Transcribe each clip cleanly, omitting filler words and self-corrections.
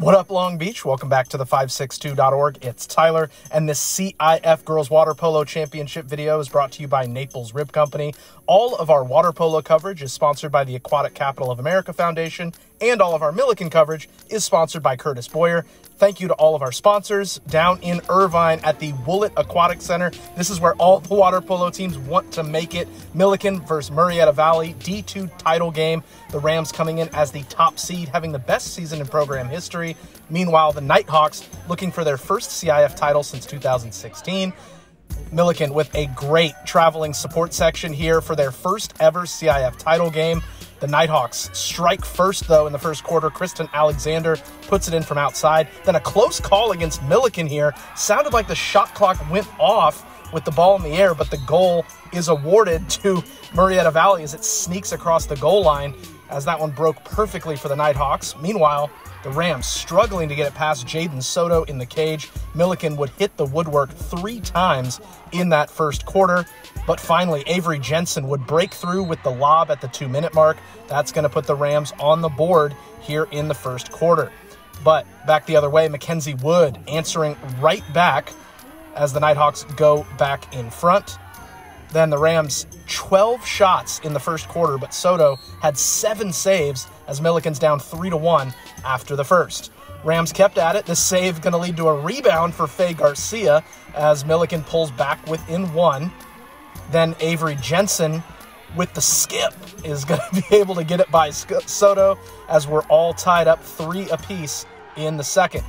What up, Long Beach? Welcome back to the 562.org. It's Tyler, and this CIF Girls Water Polo Championship video is brought to you by Naples Rib Company. All of our water polo coverage is sponsored by the Aquatic Capital of America Foundation, and all of our Millikan coverage is sponsored by Curtis Boyer. Thank you to all of our sponsors down in Irvine at the Woolett Aquatic Center. This is where all the water polo teams want to make it. Millikan versus Murrieta Valley, D2 title game. The Rams coming in as the top seed, having the best season in program history. Meanwhile, the Nighthawks looking for their first CIF title since 2016. Millikan with a great traveling support section here for their first ever CIF title game. The Nighthawks strike first, though, in the first quarter. Kristen Alexander puts it in from outside. Then a close call against Millikan here. Sounded like the shot clock went off with the ball in the air, but the goal is awarded to Murrieta Valley as it sneaks across the goal line, as that one broke perfectly for the Nighthawks. Meanwhile, the Rams struggling to get it past Jaden Soto in the cage. Millikan would hit the woodwork 3 times in that first quarter, but finally Avery Jensen would break through with the lob at the 2-minute mark. That's going to put the Rams on the board here in the first quarter. But back the other way, Mackenzie Wood answering right back as the Nighthawks go back in front. Then the Rams 12 shots in the first quarter, but Soto had 7 saves as Millikan's down 3-1 after the first. Rams kept at it. This save going to lead to a rebound for Faye Garcia as Millikan pulls back within 1. Then Avery Jensen with the skip is going to be able to get it by Soto as we're all tied up 3 apiece in the second.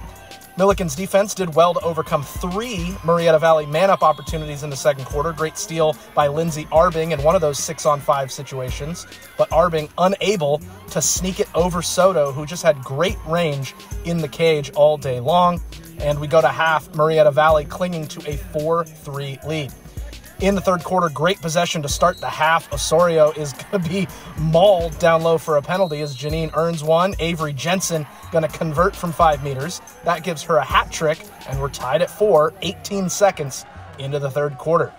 Millikan's defense did well to overcome 3 Murrieta Valley man-up opportunities in the second quarter. Great steal by Lindsay Arbing in one of those 6-on-5 situations, but Arbing unable to sneak it over Soto, who just had great range in the cage all day long. And we go to half, Murrieta Valley clinging to a 4-3 lead. In the third quarter, great possession to start the half. Osorio is going to be mauled down low for a penalty as Janine earns one. Avery Jensen going to convert from 5 meters. That gives her a hat trick, and we're tied at 4, 18 seconds into the third quarter.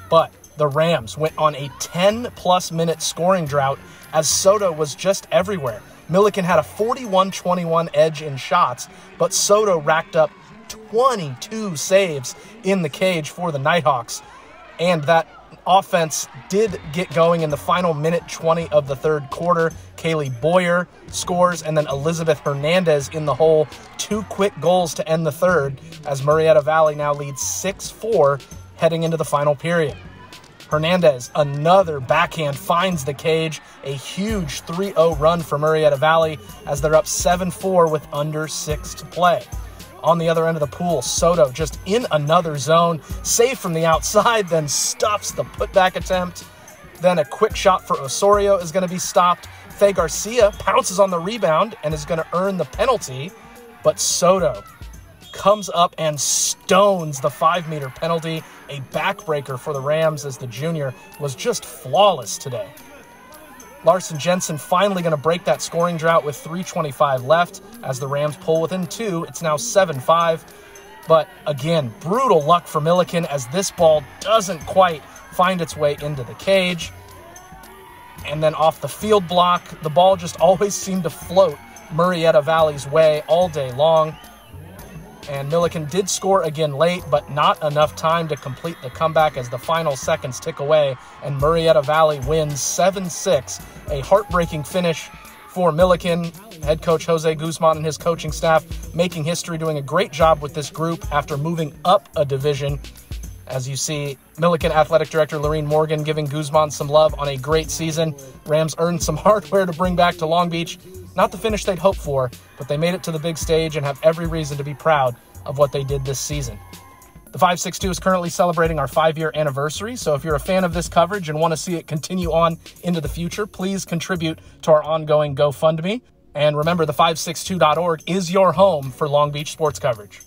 But the Rams went on a 10-plus minute scoring drought as Soto was just everywhere. Millikan had a 41-21 edge in shots, but Soto racked up 22 saves in the cage for the Nighthawks. And that offense did get going in the final minute 20 of the third quarter. Kaylee Boyer scores, and then Elizabeth Hernandez in the hole. 2 quick goals to end the third as Murrieta Valley now leads 6-4 heading into the final period. Hernandez, another backhand, finds the cage. A huge 3-0 run for Murrieta Valley as they're up 7-4 with under 6 to play. On the other end of the pool, Soto just in another zone, save from the outside, then stuffs the putback attempt. Then a quick shot for Osorio is going to be stopped. Faye Garcia pounces on the rebound and is going to earn the penalty, but Soto comes up and stones the 5-meter penalty, a backbreaker for the Rams as the junior was just flawless today. Larson Jensen finally going to break that scoring drought with 3:25 left as the Rams pull within 2. It's now 7-5. But again, brutal luck for Millikan as this ball doesn't quite find its way into the cage. And then off the field block, the ball just always seemed to float Murrieta Valley's way all day long. And Millikan did score again late, but not enough time to complete the comeback as the final seconds tick away, and Murrieta Valley wins 7-6. A heartbreaking finish for Millikan. Head coach Jose Guzman and his coaching staff making history, doing a great job with this group after moving up a division. As you see, Millikan Athletic Director Lorene Morgan giving Guzman some love on a great season. Rams earned some hardware to bring back to Long Beach. Not the finish they'd hoped for, but they made it to the big stage and have every reason to be proud of what they did this season. The 562 is currently celebrating our 5-year anniversary, so if you're a fan of this coverage and want to see it continue on into the future, please contribute to our ongoing GoFundMe. And remember, the 562.org is your home for Long Beach sports coverage.